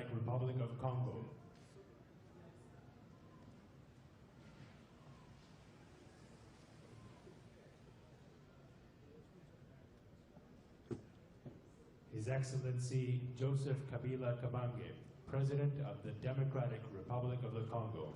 Democratic Republic of Congo. His Excellency Joseph Kabila Kabange, President of the Democratic Republic of the Congo.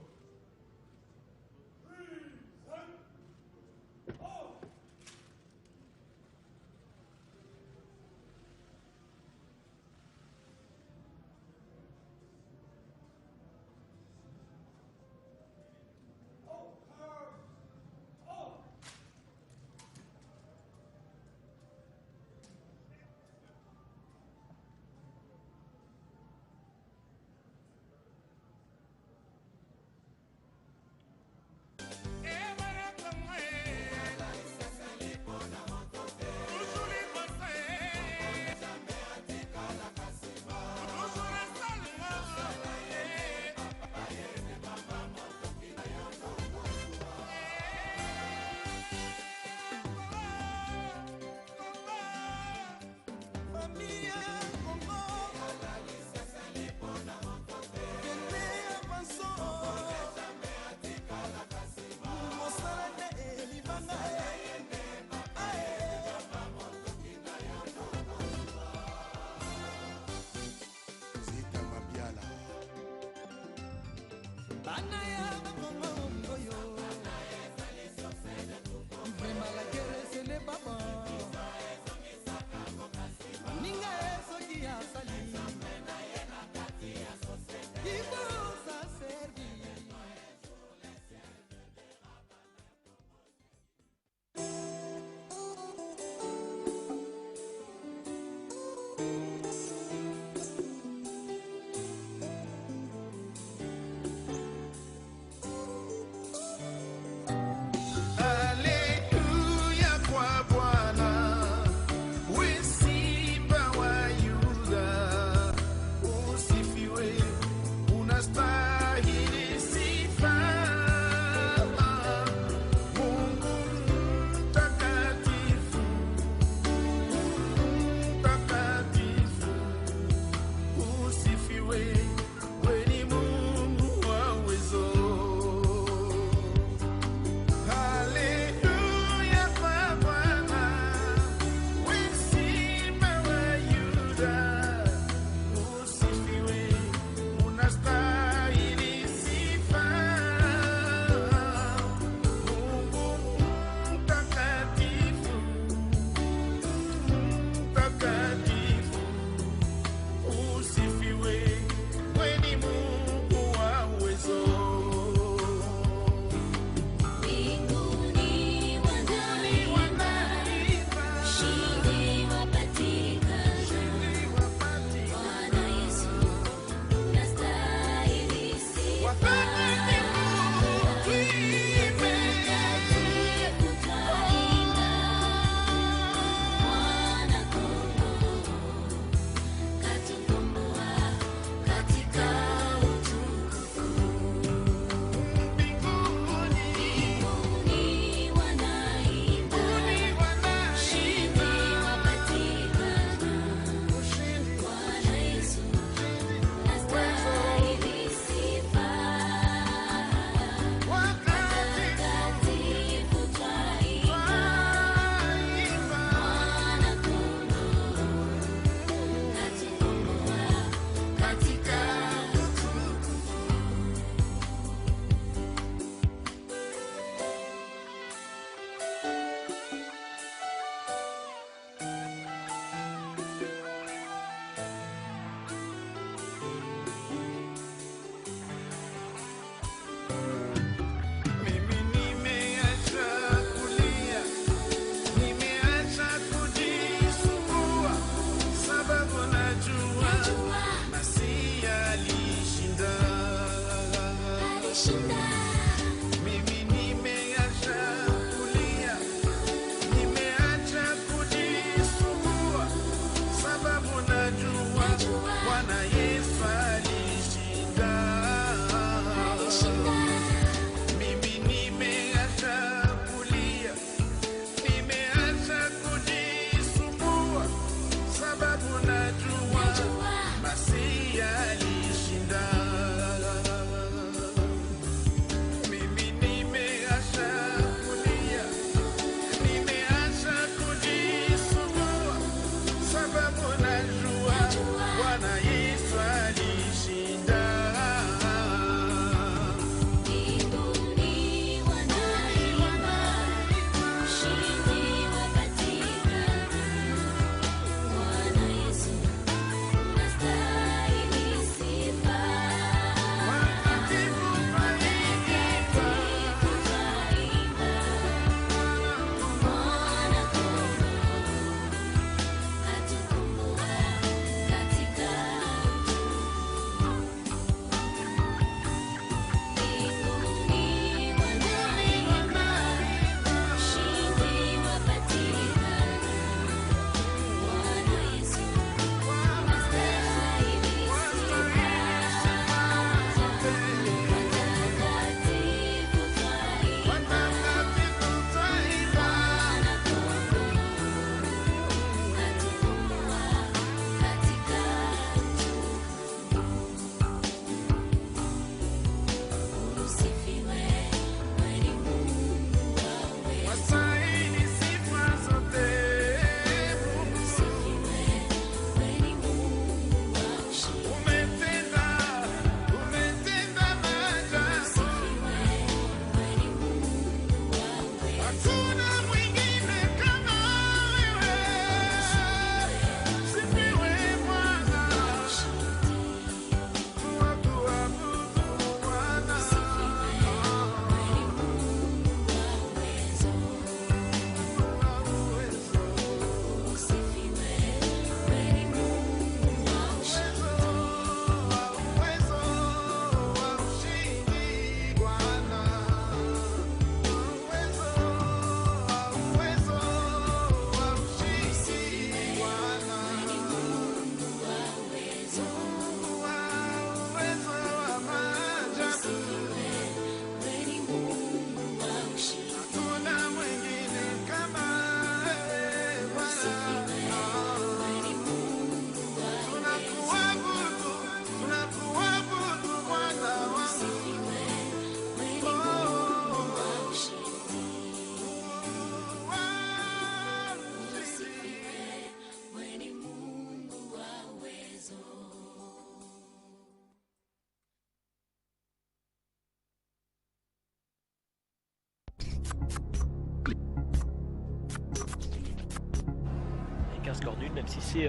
score nul, même si c'est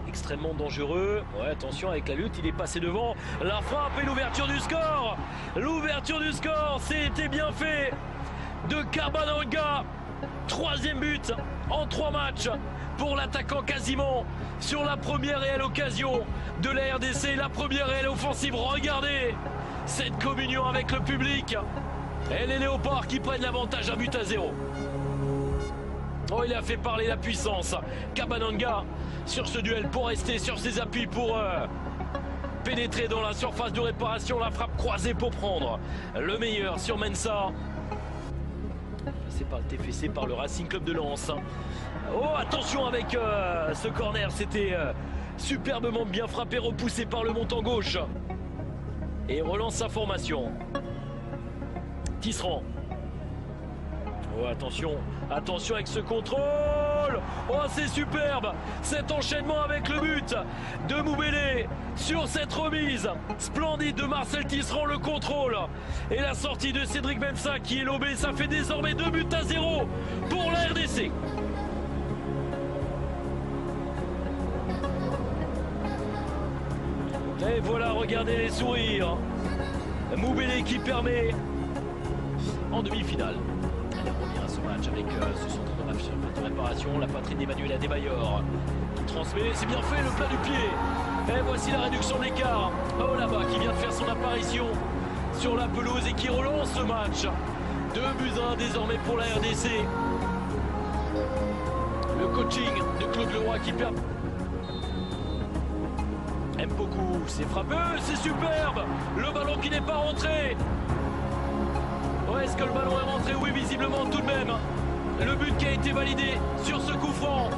extrêmement dangereux. Ouais, attention avec la lutte, il est passé devant. La frappe et l'ouverture du score. L'ouverture du score, c'était bien fait de Cabananga. 3e but en 3 matchs pour l'attaquant quasiment sur la première réelle occasion de la RDC, la première réelle offensive. Regardez cette communion avec le public et les Léopards qui prennent l'avantage, 1-0. Oh, il a fait parler la puissance Cabananga sur ce duel pour rester sur ses appuis, pour pénétrer dans la surface de réparation. La frappe croisée pour prendre le meilleur sur Mensa. Par le TFC, par le Racing Club de Lens. Oh, attention avec ce corner, c'était superbement bien frappé, repoussé par le montant gauche. Et il relance sa formation. Tisserand. Oh, attention, attention avec ce contrôle. Oh, c'est superbe, cet enchaînement avec le but de Moubélé sur cette remise splendide de Marcel Tisserand, le contrôle et la sortie de Cédric Mensa qui est lobé. Ça fait désormais 2-0 pour la RDC. Et voilà, regardez les sourires. Moubélé qui permet en demi-finale de revenir à ce match avec ce centre de réparation, la poitrine d'Emmanuel Adebayor qui transmet, c'est bien fait, le plat du pied. Et voici la réduction de l'écart. Oh, là-bas qui vient de faire son apparition sur la pelouse et qui relance ce match. 2-1 désormais pour la RDC. Le coaching de Claude Leroy qui perd. Aime beaucoup, c'est frappeux, c'est superbe. Le ballon qui n'est pas rentré. Ouais, est-ce que le ballon est rentré? Oui, visiblement tout de même. Le but qui a été validé sur ce coup franc.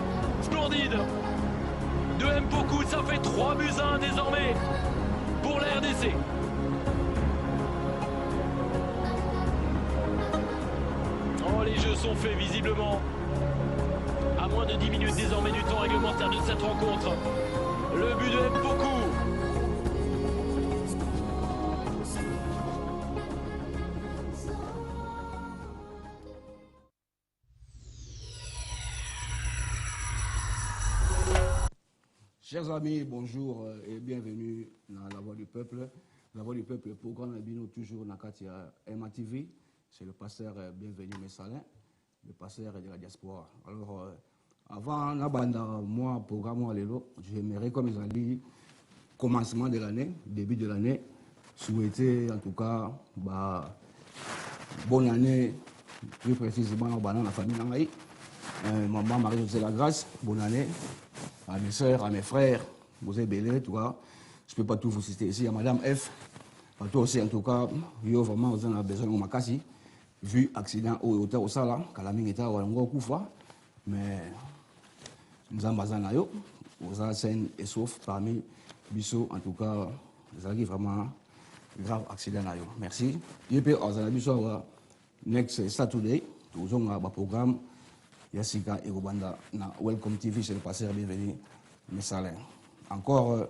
Splendide de Mpoku, ça fait 3-1 désormais pour la RDC. Oh, les jeux sont faits visiblement. À moins de 10 minutes désormais du temps réglementaire de cette rencontre. Le but de Mpoku. Chers amis, bonjour et bienvenue dans La Voix du Peuple. La Voix du Peuple, le programme Bino, toujours dans Katia MATV. C'est le pasteur Bienvenu Messalin, le pasteur de la diaspora. Alors, avant moi, programme, j'aimerais, comme ils ont dit, commencement de l'année, début de l'année, souhaiter en tout cas, bonne année, plus précisément dans la famille Nangaï. Maman Marie-Josée Lagrâce, bonne année. À mes soeurs, à mes frères, vous êtes belés, tu vois. Je ne peux pas tout vous citer ici. À Madame F, à toi aussi, en tout cas, yo vraiment, vous en avez besoin de Makassi. Vu l'accident au hôtel au Sala, Kalaming était au Koufa, mais nous avons besoin de vous avez scène et sauf parmi Bissot, en tout cas, vous avez vraiment grave accident. Merci. Et puis, vous avez besoin next Saturday, nous avons un programme. Yassika et Rubanda, Welcome TV, c'est le pasteur Bienvenu Messalin. Encore,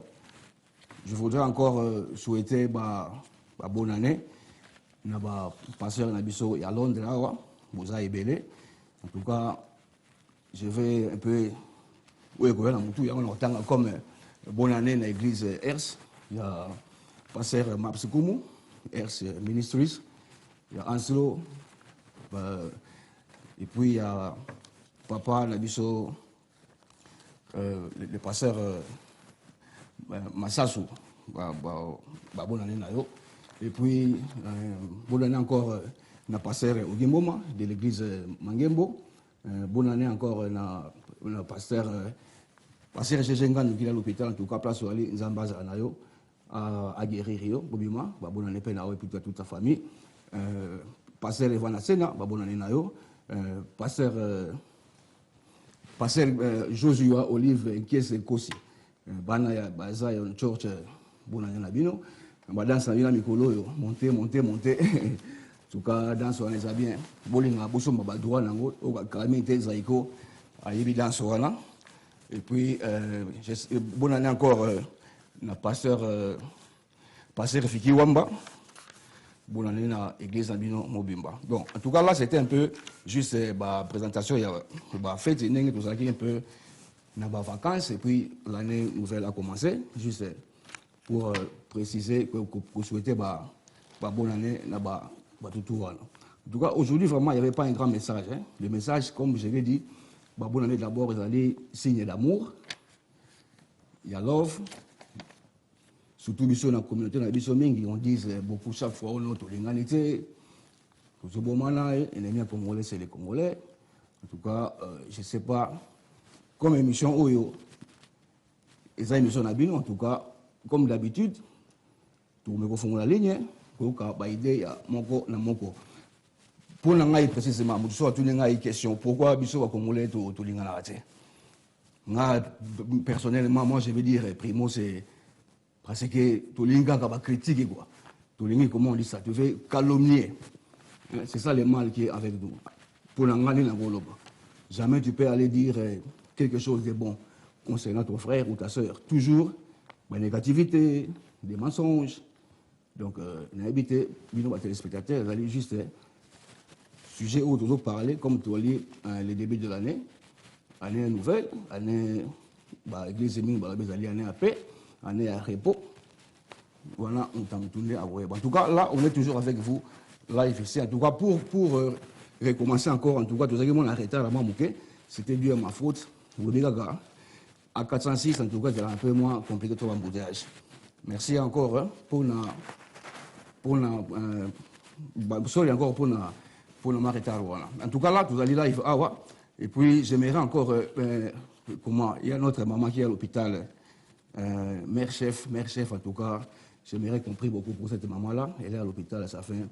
je voudrais encore souhaiter bonne année. Nous avons pasteur Nabiso et à Londres, vous avez belé. En tout cas, je vais un peu, comme bonne année dans l'église Ers. Il y a pasteur Mapsikumu, Ers Ministries. Il y a Anselo. Et puis il y a Papa Nabiso, le pasteur Massassou, bonne année. Et puis, bonne année encore, le pasteur Ogimoma de l'église Mangembo. Bonne année encore, le pasteur Jéjengan qui est à l'hôpital, en tout cas, place où aller, Nzambaza Anayo, à Guerririo, Bobima, bonne année Penao et puis toute ta famille. Pasteur Evan Sena, bonne année Nayo. Pasteur Joshua Olive qui est Kosi. Bana baza yon church bonane na bino. Danse na bino mikolo monter. En tout cas danse on est bien. Bolinga boso ba droit nango o calamité zaiko ayebi danse wana. Et puis bonne année encore na pasteur Fiki Wamba. Bonne année dans l'église Nabino Mobimba. Donc, en tout cas, là, c'était un peu juste la présentation. Il y a fait tout ça qui est un peu n'a pas vacances et puis l'année nouvelle a commencé. Juste pour préciser que souhaiter bonne année là-bas, tout. En tout cas, aujourd'hui, vraiment, il n'y avait pas un grand message. Hein. Le message, comme je l'ai dit, bonne année d'abord, ils allaient signe d'amour. Il y a love. Surtout, dans la communauté, on dit beaucoup chaque fois, on a l'égalité. Tout ce bon moment, l'ennemi congolais, c'est les Congolais. En tout cas, je ne sais pas, comme émission Oyo, et ça, émission Nabino, en tout cas, comme d'habitude, tout le monde la ligne, pour que l'idée, moko na moko. Pour nous, précisément, nous avons une question. Pourquoi les Congolais sont tous les personnellement, moi, je veux dire, primo, c'est parce que tous les gens qui critiquent, tous les gens, comment on dit ça, tu veux calomnier. C'est ça le mal qui est avec nous. Pour nous, jamais tu peux aller dire quelque chose de bon concernant ton frère ou ta soeur. Toujours la négativité, des mensonges. Donc, on a évité, nous, les téléspectateurs, d'aller juste sujet où toujours parler, comme tu as dit, le début de l'année, année nouvelle, année, l'église année à paix, année à repos. Voilà, on t'a tourné à voir. En tout cas, là, on est toujours avec vous, live ici. En tout cas, pour recommencer encore, en tout cas, tout ça, mon arrêté à la Mamouké, c'était dû à ma faute. Vous voyez, à 406, en tout cas, c'est un peu moins compliqué pour l'embouteillage. Merci encore hein, pour m'arrêter. Voilà. En tout cas, là, vous allez live. Ah, ouais. Et puis, j'aimerais encore, comment, il y a notre maman qui est à l'hôpital, mère chef, en tout cas, j'aimerais qu'on prie beaucoup pour cette maman-là. Elle est à l'hôpital, ça fait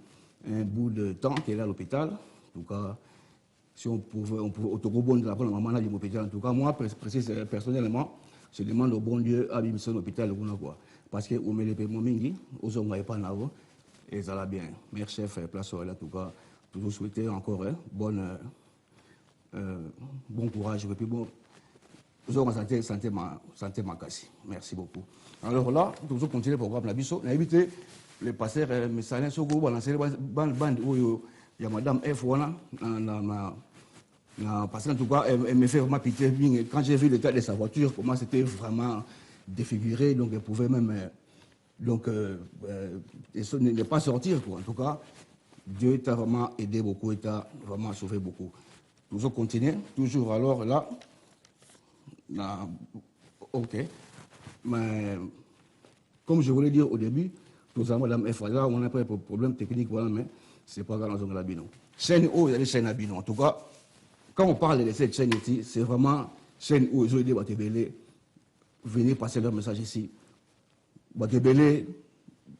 un bout de temps qu'elle est à l'hôpital. En tout cas, si on pouvait autorebondir la maman-là à l'hôpital. En tout cas, moi, personnellement, je demande au bon Dieu à l'hôpital l'hôpital. Parce que on met les paiements mingi, aux hommes pas en et ça va bien. Mère chef, place en tout cas, toujours souhaiter encore bon courage et puis bon. Santé ma casse. Merci beaucoup. Alors là, toujours continuer le programme la biso. On a évité les passeurs, mais ça n'est pas balancer bande où il y a Madame F. Parce qu'en tout cas, elle me fait vraiment pitié. Quand j'ai vu l'état de sa voiture, comment c'était vraiment défiguré, donc elle pouvait même ne pas sortir. Quoi. En tout cas, Dieu t'a vraiment aidé beaucoup, il t'a vraiment sauvé beaucoup. Toujours continuer, toujours alors là. Ok. Mais comme je voulais dire au début, nous avons Madame F. Là, on a pas de problème technique, voilà, mais c'est pas grave dans la bino. Chaîne O, il y a des chaînes à bino. En tout cas, quand on parle de cette chaîne ici, c'est vraiment chaîne O, je veux dire, venez passer leur message ici. Batebele,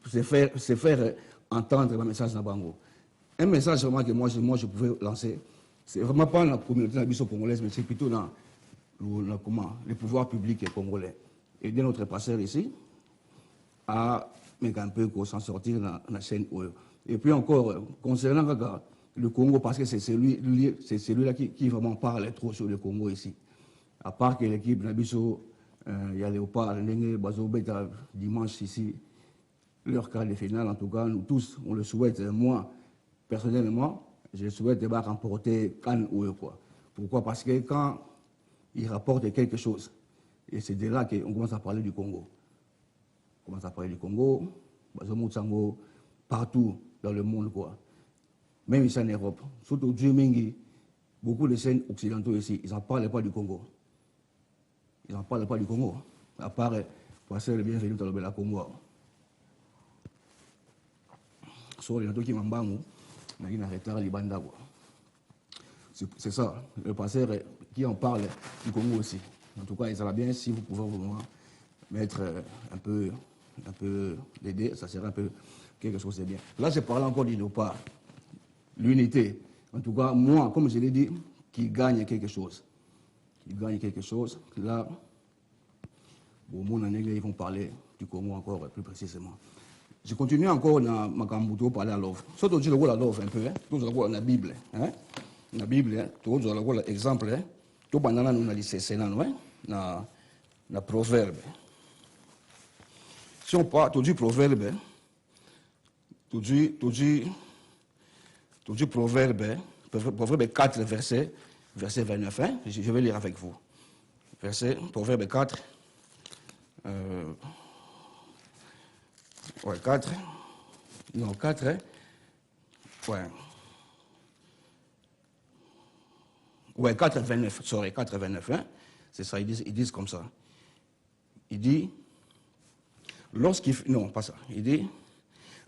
c'est faire entendre le message dans Bango. Un message vraiment que moi je pouvais lancer, c'est vraiment pas dans la communauté congolaise, mais c'est plutôt dans les pouvoirs publics congolais. Aider notre passeur ici à un peu s'en sortir dans la chaîne OE. Et puis encore, concernant le Congo, parce que c'est celui-là qui vraiment parle trop sur le Congo ici. À part que l'équipe Nabiso, il y a Léopard, Bazobeta, dimanche ici, leur quart de finale, en tout cas, nous tous, on le souhaite. Moi, personnellement, je souhaite remporter Cannes OE. Pourquoi? Parce que quand il rapporte quelque chose, et c'est de là qu'on commence à parler du Congo. On commence à parler du Congo, partout dans le monde, quoi. Même ici en Europe, surtout beaucoup de scènes occidentaux ici, ils n'en parlent pas du Congo. Ils n'en parlent pas du Congo, à part passer le bienvenu dans le Congo. Sur les gens qui m'embangent, c'est ça, le pasteur qui en parle du Congo aussi. En tout cas, il sera bien si vous pouvez vraiment mettre un peu l'aider, ça serait un peu quelque chose de bien. Là, je parle encore du Léopard, l'unité. En tout cas, moi, comme je l'ai dit, qui gagne quelque chose. Qui gagne quelque chose. Là, au monde en anglais, ils vont parler du Congo encore plus précisément. Je continue encore dans ma Kambuto parler à l'offre. Surtout, je le l'offre un peu, toujours dans la Bible. La Bible, toujours l'exemple, tout pendant nous, on a dit c'est dans Proverbe. Si on parle, tout du Proverbe, tout du Proverbe 4, verset 29, je vais lire avec vous. verset, Proverbe 4. 4. Non, 4, hein? Ouais, 4, 29, sorry, 4, 29, hein? C'est ça, ils disent comme ça. Il dit, non, pas ça, il dit,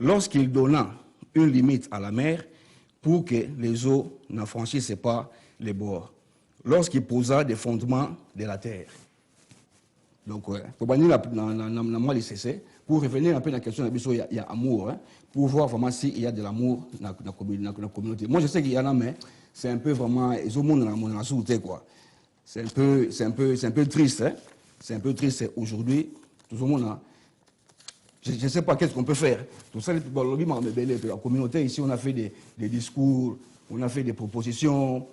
lorsqu'il donna une limite à la mer pour que les eaux n'affranchissent pas les bords, lorsqu'il posa des fondements de la terre. Donc, pour revenir un peu à la question, il y a amour, hein, pour voir vraiment s'il y a de l'amour dans la communauté. Moi, je sais qu'il y en a, mais c'est un peu vraiment, ils ont quoi. C'est un peu triste, hein. C'est un peu triste aujourd'hui. Tout le monde a. Je ne sais pas qu'est-ce qu'on peut faire. Tout ça, la communauté, ici, on a fait des discours, on a fait des propositions.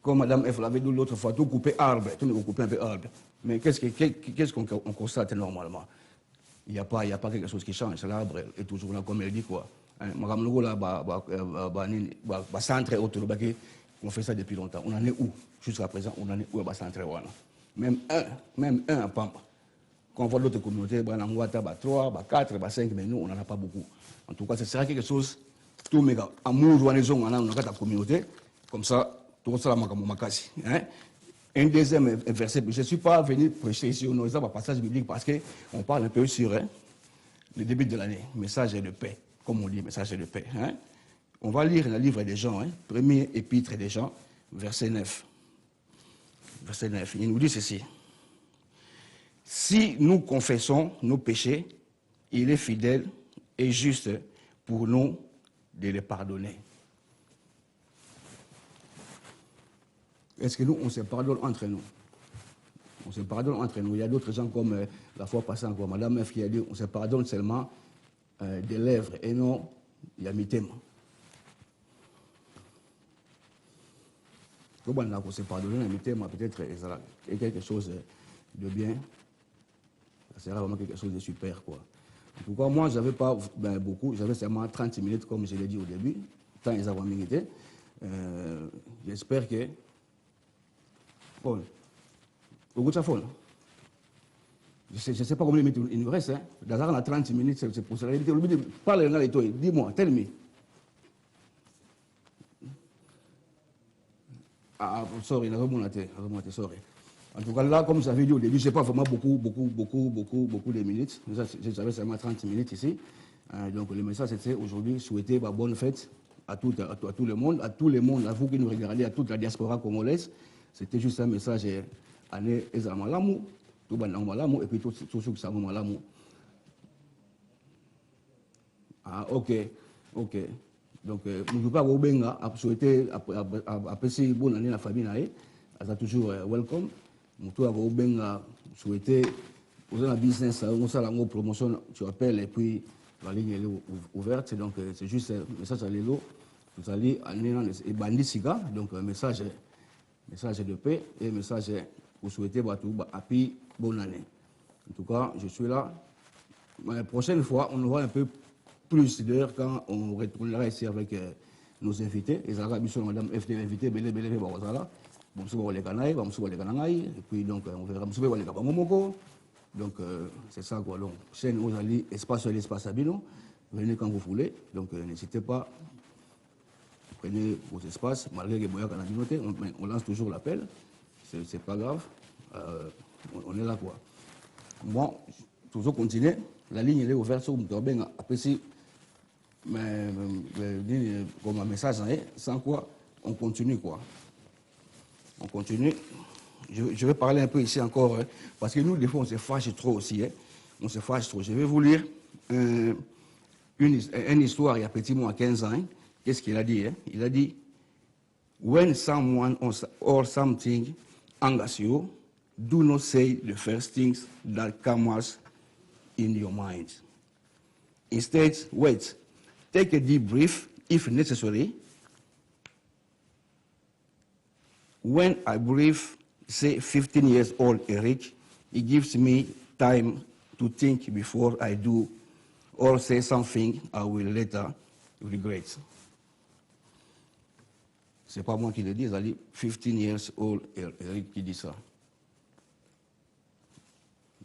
Comme Mme F l'avait dit l'autre fois, tout couper arbre, tout nous couper un peu arbre. Mais qu'est-ce qu'on constate normalement? Il n'y a pas quelque chose qui change. L'arbre est toujours là, comme elle dit, quoi. On fait ça depuis longtemps. On en est où? Jusqu'à présent, on en est où à Centre? Même un à Pamba. Quand on voit d'autres communautés, il y a 3, 4, 5, mais nous, on n'en a pas beaucoup. En tout cas, ce sera quelque chose, tout méga, amour, on a la communauté, comme ça, tout ça, hein? Un deuxième verset, je ne suis pas venu prêcher ici, on a un passage biblique parce qu'on parle un peu sur le début de l'année, message de paix, comme on dit, message de paix. Hein? On va lire le livre des Jean, hein? Premier épître des Jean, verset 9. Verset 9, il nous dit ceci. Si nous confessons nos péchés, il est fidèle et juste pour nous de les pardonner. Est-ce que nous, on se pardonne entre nous? On se pardonne entre nous. Il y a d'autres gens comme la fois passée encore, Mme F qui a dit on se pardonne seulement des lèvres et non, il y a mi-thème. On se pardonne à mi-thème, peut-être quelque chose de bien. Ça sera vraiment quelque chose de super, quoi. En tout cas, moi, je n'avais pas beaucoup, j'avais seulement 30 minutes, comme je l'ai dit au début, tant ils avaient mérité. J'espère que. Bon, au bout de sa faune. Je ne sais pas combien de minutes il nous reste. Hein. Dans la 30 minutes, c'est pour ça. Parle dans les toits, dis-moi, tell me. Ah, sorry, sorry. En tout cas, là, comme vous avez dit au début, je n'ai pas vraiment beaucoup de minutes. J'avais seulement 30 minutes ici. Donc, le message, c'était aujourd'hui souhaiter bonne fête à tout le monde, à vous qui nous regardez, à toute la diaspora congolaise. C'était juste un message année Ezamalamu, tout Malamu, et puis tout ceux qui savent Malamu. Ah, ok. Donc, nous ne pouvons pas vous benga, à souhaiter, à passer bonne année à la famille, à toujours welcome. Nous pouvons vous souhaiter, vous avez un business, on a la promotion, tu appelles, et puis la ligne est ouverte. Donc, c'est juste un message à l'élo. Vous allez aller dans les bandits siga, donc un message de paix et un message pour souhaiter à puis bonne année. En tout cas, je suis là. La prochaine fois, on aura un peu plus d'heures quand on retournera ici avec nos invités. Les Arabes, Madame FT invité, Belé, et puis donc on verra donc c'est ça quoi. Donc chaîne aux alliés, espace Abino, venez quand vous voulez. Donc n'hésitez pas, prenez vos espaces, malgré les moyens qu'on a communauté, on lance toujours l'appel, c'est pas grave, on est là quoi. Bon, toujours continuer, la ligne elle est ouverte sur Moutoben, après si comme un message, sans quoi on continue quoi. On continue. Je vais parler un peu ici encore, parce que nous, des fois, on se fâche trop aussi. On se fâche trop. Je vais vous lire une histoire il y a petit mois, 15 ans. Qu'est-ce qu'il a dit? Il a dit, when someone or something angers you, do not say the first things that comes in your mind. Instead, wait. Take a deep breath, if necessary. When I breathe, say 15 years old Eric, it gives me time to think before I do or say something I will later regret. C'est pas moi qui le dis, c'est 15 years old Eric qui dit ça.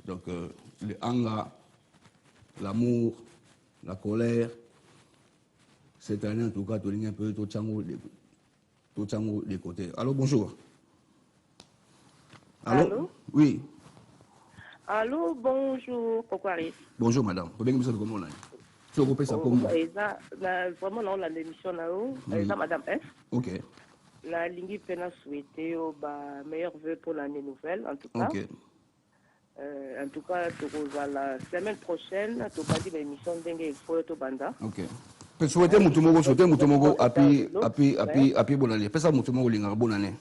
Donc, le hanga, l'amour, la colère, cette année, en tout cas, tu as un peu tout de côté. Allô, bonjour. Allô? Oui. Allô, bonjour, Kokwaris. Bonjour, madame. Comment vous allez? Tu as coupé ça comme... Vraiment, non, la démission là-haut, madame F. Ok. La ligne peine à souhaiter meilleurs vœux pour l'année nouvelle, en tout cas. Ok. En tout cas, la semaine prochaine, tu vas dire l'émission d'Engue et Foyo Banda. Ok. Souhaitez Moutumogo, appui bonne année. Fais ça Moutumogo, bonne année.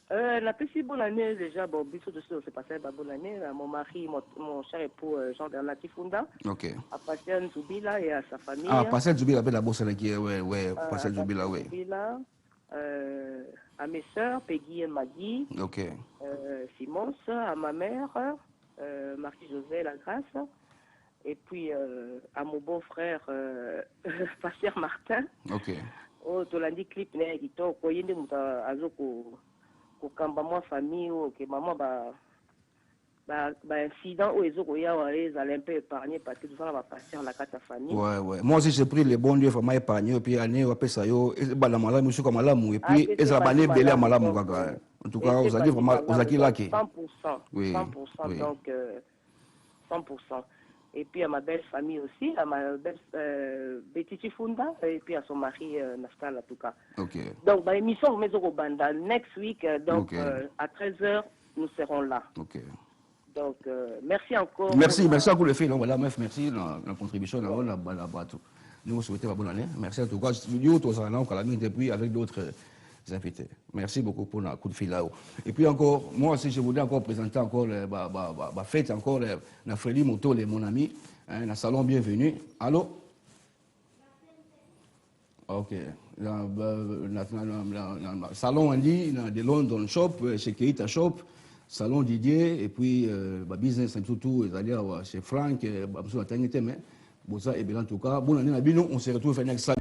La petite bonne année, déjà, bon, bisous de ce, c'est passé une bonne année. Mon mari, mon cher époux, Jean-Bernard Tifunda. Ok. À Pascal Zoubila et à sa famille. Ah, Pascal Zoubila, la bosse qui est, ouais, Pascal Zoubila, ouais. À mes sœurs, Peggy et Maggie. Ok. Simons, à ma mère, Marie-Josée Lagrasse. Et puis à mon beau-frère, Pasteur Martin. Ok. Oh, tu l'as dit, clip, qui t'a envoyé des moutons à kamba moi famille ou que maman incident où ils ont un peu épargné parce que tout ça va passer la carte famille. Ouais. Moi aussi j'ai pris les bons dieux vraiment épargné puis année on appelle ça yo et bah la maladie monsieur comme malamu et puis et ça va aller belé à malamu quoi. En tout cas, vous allez vraiment aux acquis là qui 100%. Oui. 100%, donc 100%. Et puis à ma belle famille aussi, à ma belle Betty Funda, et puis à son mari Nastal en tout cas. Ok. Donc, bah, émission Maison Banda, next week, donc à 13h, nous serons là. Ok. Donc, merci encore. Merci encore le fait. Voilà, merci la contribution la bateau. Nous vous souhaitons une bonne année. Merci en tout cas. Studio, tous en depuis avec d'autres invités. Merci beaucoup pour le coup de fil là-haut. Et puis encore, moi aussi, je voudrais encore présenter encore la fête, encore la Freddy Moto, mon ami, dans le salon bienvenue. Allô? Ok. Dans le salon, on dit, dans le London Shop, chez Keita Shop, salon Didier, et puis business, surtout, c'est-à-dire chez Franck, mais bon, ça, et bien en tout cas, bonne année, on se retrouve next